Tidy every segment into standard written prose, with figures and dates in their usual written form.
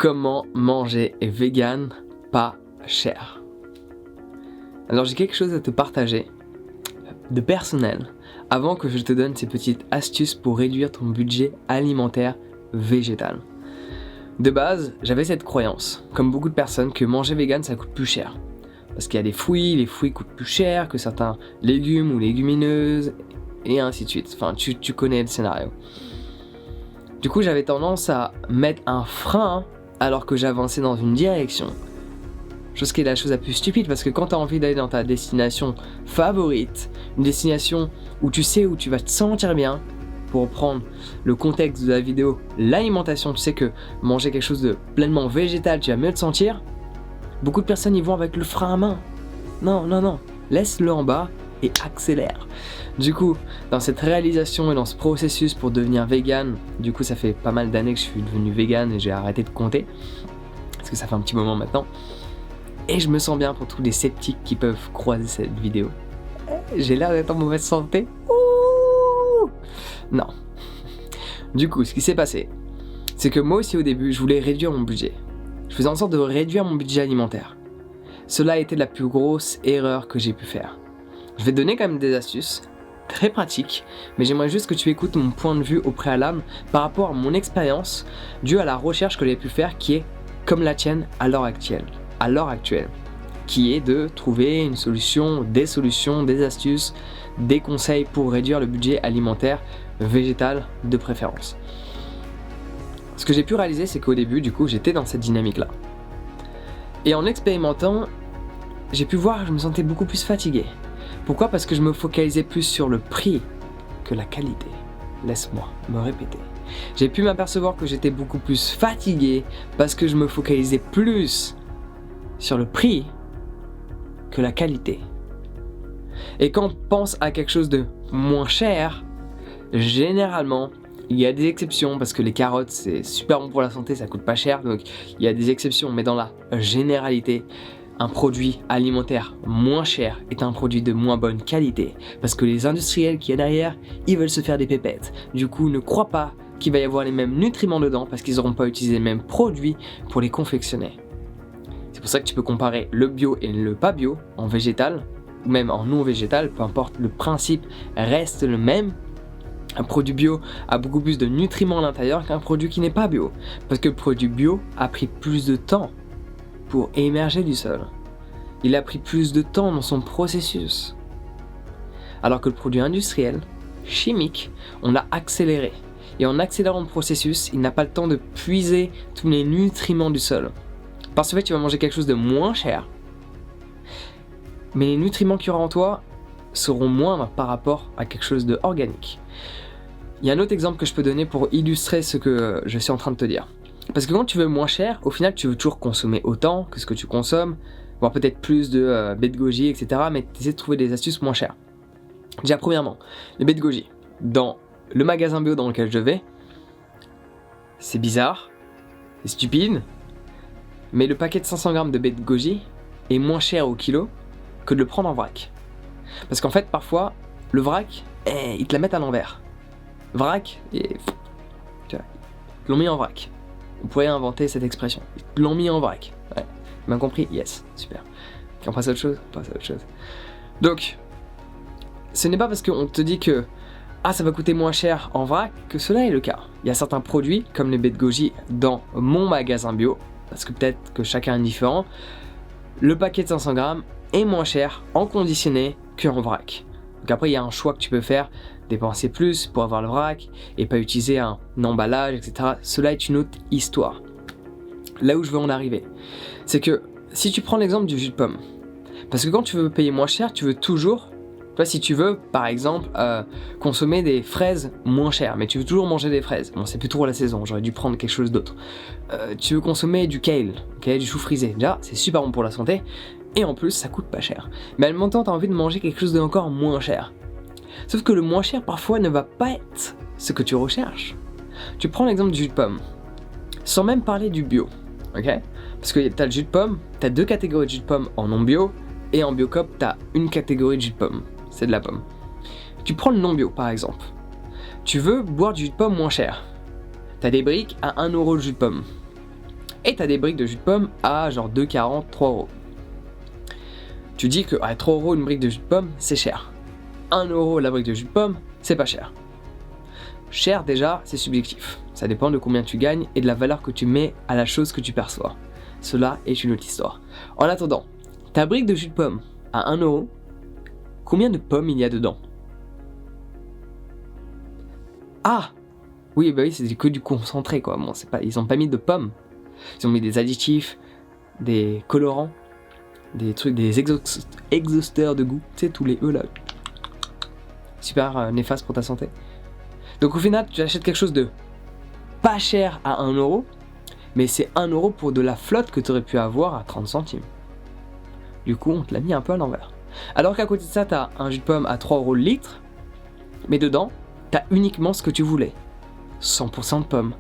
Comment manger vegan pas cher? Alors j'ai quelque chose à te partager de personnel avant que je te donne ces petites astuces pour réduire ton budget alimentaire végétal. De base, j'avais cette croyance, comme beaucoup de personnes, que manger vegan ça coûte plus cher. Parce qu'il y a des fruits, les fruits coûtent plus cher que certains légumes ou légumineuses, et ainsi de suite. Enfin, tu connais le scénario. Du coup, j'avais tendance à mettre un frein alors que j'avançais dans une direction. Chose qui est la chose la plus stupide, parce que quand tu as envie d'aller dans ta destination favorite, une destination où tu sais où tu vas te sentir bien, pour reprendre le contexte de la vidéo, l'alimentation, tu sais que manger quelque chose de pleinement végétal, tu vas mieux te sentir. Beaucoup de personnes y vont avec le frein à main. Non, laisse-le en bas et accélère. Du coup, dans cette réalisation et dans ce processus pour devenir vegan, du coup ça fait pas mal d'années que je suis devenu vegan et j'ai arrêté de compter, parce que ça fait un petit moment maintenant, et je me sens bien pour tous les sceptiques qui peuvent croiser cette vidéo. J'ai l'air d'être en mauvaise santé? Ouh non. Du coup, ce qui s'est passé, c'est que moi aussi au début, je voulais réduire mon budget. Je faisais en sorte de réduire mon budget alimentaire. Cela a été la plus grosse erreur que j'ai pu faire. Je vais te donner quand même des astuces très pratiques, mais j'aimerais juste que tu écoutes mon point de vue au préalable par rapport à mon expérience due à la recherche que j'ai pu faire, qui est comme la tienne à l'heure actuelle, qui est de trouver une solution, des astuces, des conseils pour réduire le budget alimentaire végétal de préférence. Ce que j'ai pu réaliser, c'est qu'au début, du coup, j'étais dans cette dynamique-là. Et en expérimentant, j'ai pu voir que je me sentais beaucoup plus fatigué. Pourquoi ? Parce que je me focalisais plus sur le prix que la qualité. Laisse-moi me répéter. J'ai pu m'apercevoir que j'étais beaucoup plus fatigué parce que je me focalisais plus sur le prix que la qualité. Et quand on pense à quelque chose de moins cher, généralement, il y a des exceptions, parce que les carottes c'est super bon pour la santé, ça coûte pas cher, donc il y a des exceptions, mais dans la généralité, un produit alimentaire moins cher est un produit de moins bonne qualité, parce que les industriels qui y a derrière, ils veulent se faire des pépettes. Du coup, ne crois pas qu'il va y avoir les mêmes nutriments dedans, parce qu'ils n'auront pas utilisé les mêmes produits pour les confectionner. C'est pour ça que tu peux comparer le bio et le pas bio en végétal, ou même en non végétal, peu importe, le principe reste le même. Un produit bio a beaucoup plus de nutriments à l'intérieur qu'un produit qui n'est pas bio, parce que le produit bio a pris plus de temps pour émerger du sol. Il a pris plus de temps dans son processus. Alors que le produit industriel, chimique, on l'a accéléré. Et en accélérant le processus, il n'a pas le temps de puiser tous les nutriments du sol. Par ce fait, tu vas manger quelque chose de moins cher, mais les nutriments qu'il y aura en toi seront moindres par rapport à quelque chose de organique. Il y a un autre exemple que je peux donner pour illustrer ce que je suis en train de te dire. Parce que quand tu veux moins cher, au final tu veux toujours consommer autant que ce que tu consommes, voire peut-être plus de baies de goji, etc. Mais tu essaies de trouver des astuces moins chères. Déjà premièrement, les baies de goji. Dans le magasin bio dans lequel je vais, c'est bizarre, c'est stupide, mais le paquet de 500 grammes de baies de goji est moins cher au kilo que de le prendre en vrac. Parce qu'en fait, parfois, le vrac, ils te la mettent à l'envers. Vrac, et tu vois, ils l'ont mis en vrac. On pourrait inventer cette expression. Ils l'ont mis en vrac. Ouais. Bien compris? Yes, super. On passe à autre chose? On passe à autre chose. Donc, ce n'est pas parce qu'on te dit que ça va coûter moins cher en vrac que cela est le cas. Il y a certains produits, comme les baies de goji, dans mon magasin bio, parce que peut-être que chacun est différent, le paquet de 500 grammes est moins cher en conditionné qu'en vrac. Donc après, il y a un choix que tu peux faire, dépenser plus pour avoir le vrac et pas utiliser un emballage, etc. Cela est une autre histoire. Là où je veux en arriver, c'est que si tu prends l'exemple du jus de pomme, parce que quand tu veux payer moins cher, tu veux toujours, si tu veux par exemple consommer des fraises moins chères, mais tu veux toujours manger des fraises, bon c'est plus trop la saison, j'aurais dû prendre quelque chose d'autre. Tu veux consommer du kale, okay, du chou frisé, déjà c'est super bon pour la santé, et en plus ça coûte pas cher. Mais en même temps, tu as envie de manger quelque chose d'encore moins cher. Sauf que le moins cher parfois ne va pas être ce que tu recherches. Tu prends l'exemple du jus de pomme, sans même parler du bio, ok? Parce que tu as le jus de pomme, tu as deux catégories de jus de pomme en non bio, et en Biocop, tu as une catégorie de jus de pomme, c'est de la pomme. Tu prends le non bio par exemple, tu veux boire du jus de pomme moins cher, tu as des briques à 1 € le jus de pomme. Et t'as des briques de jus de pomme à genre 2,40, 3 euros. Tu dis que 3 euros une brique de jus de pomme, c'est cher. 1 euro la brique de jus de pomme, c'est pas cher. Cher déjà, c'est subjectif. Ça dépend de combien tu gagnes et de la valeur que tu mets à la chose que tu perçois. Cela est une autre histoire. En attendant, ta brique de jus de pomme à 1 euro, combien de pommes il y a dedans? Ah! Oui, bah oui, c'est que du concentré quoi. Bon, c'est pas, ils ont pas mis de pommes. Ils ont mis des additifs, des colorants, des trucs, des exhausteurs de goût. Tu sais, tous les E là. Super néfaste pour ta santé. Donc au final, tu achètes quelque chose de pas cher à 1 euro, mais c'est 1 euro pour de la flotte que tu aurais pu avoir à 30 centimes. Du coup, on te l'a mis un peu à l'envers. Alors qu'à côté de ça, tu as un jus de pomme à 3 euros le litre, mais dedans, tu as uniquement ce que tu voulais. 100% de pommes,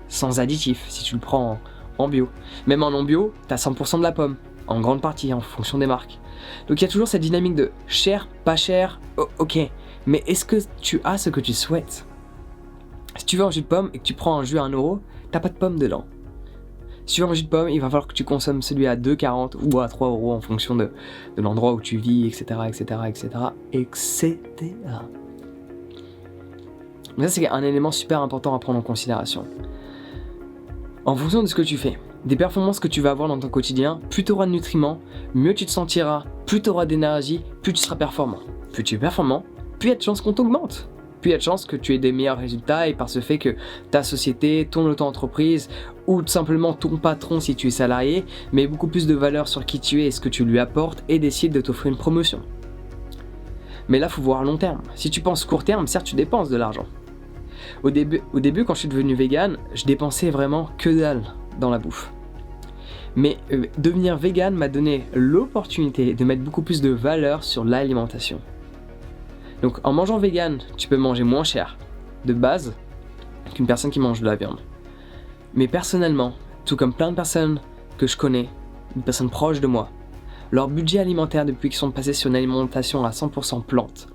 sans additifs, si tu le prends en bio. Même en non bio, tu as 100% de la pomme, en grande partie, en fonction des marques. Donc il y a toujours cette dynamique de cher, pas cher, ok, mais est-ce que tu as ce que tu souhaites? Si tu veux un jus de pomme et que tu prends un jus à 1 euro, t'as pas de pomme dedans. Si tu veux un jus de pomme, il va falloir que tu consommes celui à 2,40 ou à 3 euros en fonction de l'endroit où tu vis, etc., etc., etc., etc. Mais ça, c'est un élément super important à prendre en considération. En fonction de ce que tu fais, des performances que tu vas avoir dans ton quotidien, plus tu auras de nutriments, mieux tu te sentiras, plus tu auras d'énergie, plus tu seras performant. Plus tu es performant, plus il y a de chances qu'on t'augmente. Plus il y a de chances que tu aies des meilleurs résultats et par ce fait que ta société, ton auto-entreprise ou tout simplement ton patron si tu es salarié met beaucoup plus de valeur sur qui tu es et ce que tu lui apportes et décide de t'offrir une promotion. Mais là, il faut voir à long terme. Si tu penses court terme, certes, tu dépenses de l'argent. Au début, quand je suis devenu vegan, je dépensais vraiment que dalle dans la bouffe. Mais devenir vegan m'a donné l'opportunité de mettre beaucoup plus de valeur sur l'alimentation. Donc en mangeant vegan, tu peux manger moins cher, de base, qu'une personne qui mange de la viande. Mais personnellement, tout comme plein de personnes que je connais, des personnes proches de moi, leur budget alimentaire depuis qu'ils sont passés sur une alimentation à 100% plante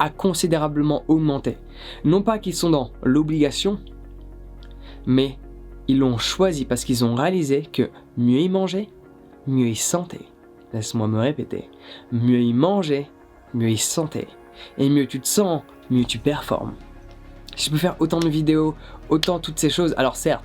a considérablement augmenté. Non pas qu'ils sont dans l'obligation, mais ils l'ont choisi parce qu'ils ont réalisé que mieux y manger, mieux y sentir. Laisse-moi me répéter, mieux y manger, mieux y sentir. Et mieux tu te sens, mieux tu performes. Je peux faire autant de vidéos, autant toutes ces choses. Alors certes,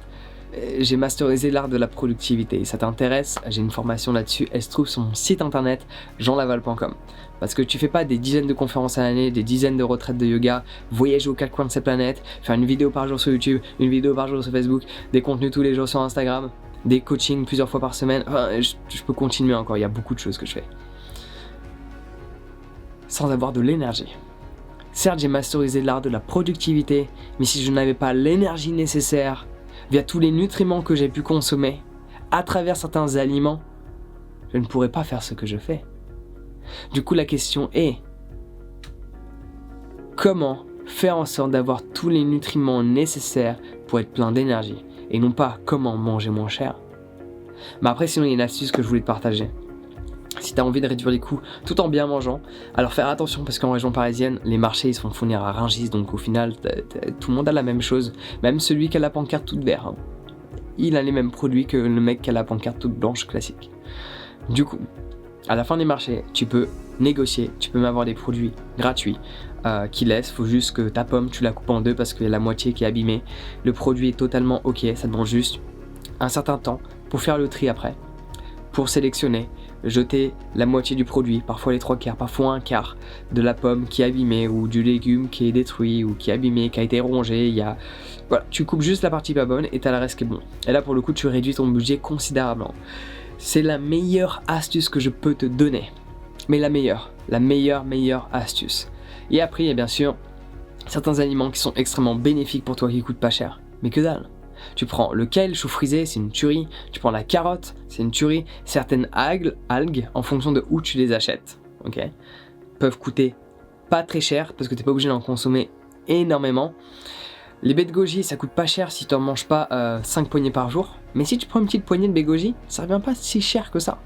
j'ai masterisé l'art de la productivité. Ça t'intéresse, j'ai une formation là-dessus. Elle se trouve sur mon site internet jeanlaval.com. Parce que tu fais pas des dizaines de conférences à l'année, des dizaines de retraites de yoga, voyager aux quatre coins de cette planète, faire une vidéo par jour sur YouTube, une vidéo par jour sur Facebook, des contenus tous les jours sur Instagram, des coachings plusieurs fois par semaine. Enfin, je peux continuer encore, il y a beaucoup de choses que je fais. Sans avoir de l'énergie. Certes, j'ai masterisé l'art de la productivité, mais si je n'avais pas l'énergie nécessaire, via tous les nutriments que j'ai pu consommer, à travers certains aliments, je ne pourrais pas faire ce que je fais. Du coup, la question est, comment faire en sorte d'avoir tous les nutriments nécessaires pour être plein d'énergie, et non pas comment manger moins cher. Mais après, sinon, il y a une astuce que je voulais te partager. Si tu as envie de réduire les coûts tout en bien mangeant, alors faire attention parce qu'en région parisienne, les marchés ils se font fournir à Rungis, donc au final, tout le monde a la même chose. Même celui qui a la pancarte toute verte, hein. Il a les mêmes produits que le mec qui a la pancarte toute blanche classique. Du coup, à la fin des marchés, tu peux négocier, tu peux même avoir des produits gratuits qui laissent. Faut juste que ta pomme, tu la coupes en deux parce qu'il y a la moitié qui est abîmée. Le produit est totalement ok, ça demande juste un certain temps pour faire le tri après, pour sélectionner, jeter la moitié du produit, parfois les 3/4, parfois un quart de la pomme qui est abîmée ou du légume qui est détruit ou qui est abîmé, qui a été rongé. Voilà, tu coupes juste la partie pas bonne et t'as le reste qui est bon. Et là pour le coup tu réduis ton budget considérablement. C'est la meilleure astuce que je peux te donner. Mais la meilleure astuce. Et après il y a bien sûr certains aliments qui sont extrêmement bénéfiques pour toi qui coûtent pas cher. Mais que dalle. Tu prends le kale, chou frisé, c'est une tuerie. Tu prends la carotte, c'est une tuerie. Certaines algues, en fonction de où tu les achètes, ok, peuvent coûter pas très cher parce que t'es pas obligé d'en consommer énormément. Les baies de goji, ça coûte pas cher si tu en manges pas 5 poignées par jour. Mais si tu prends une petite poignée de baies de goji, ça revient pas si cher que ça,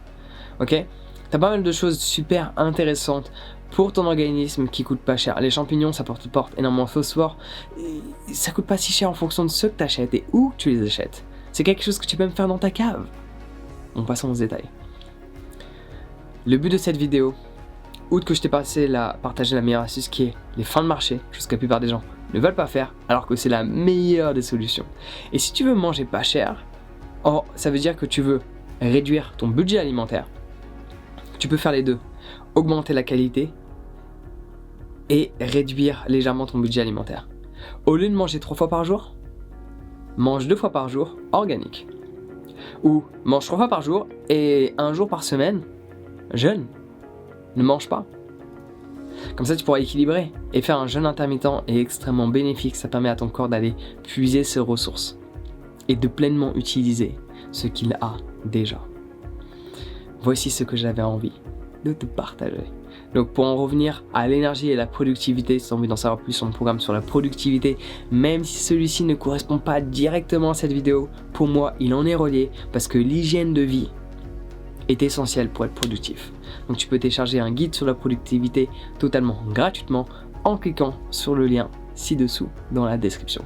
ok. T'as pas mal de choses super intéressantes pour ton organisme qui coûte pas cher. Les champignons, ça porte énormément de phosphore. Et ça coûte pas si cher en fonction de ce que tu achètes et où tu les achètes. C'est quelque chose que tu peux même faire dans ta cave. Bon, passons aux détails. Le but de cette vidéo, outre que je t'ai partagé la meilleure astuce qui est les fins de marché, chose que la plupart des gens ne veulent pas faire, alors que c'est la meilleure des solutions. Et si tu veux manger pas cher, ça veut dire que tu veux réduire ton budget alimentaire. Tu peux faire les deux, augmenter la qualité et réduire légèrement ton budget alimentaire. Au lieu de manger 3 fois par jour, mange 2 fois par jour organique. Ou mange 3 fois par jour et 1 jour par semaine, jeûne. Ne mange pas. Comme ça, tu pourras équilibrer. Et faire un jeûne intermittent est extrêmement bénéfique. Ça permet à ton corps d'aller puiser ses ressources et de pleinement utiliser ce qu'il a déjà. Voici ce que j'avais envie de te partager. Donc pour en revenir à l'énergie et la productivité, si tu as envie d'en savoir plus sur mon programme sur la productivité, même si celui-ci ne correspond pas directement à cette vidéo, pour moi il en est relié parce que l'hygiène de vie est essentielle pour être productif. Donc tu peux télécharger un guide sur la productivité totalement gratuitement en cliquant sur le lien ci-dessous dans la description.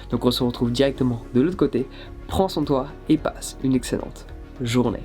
Donc on se retrouve directement de l'autre côté. Prends soin de toi et passe une excellente journée.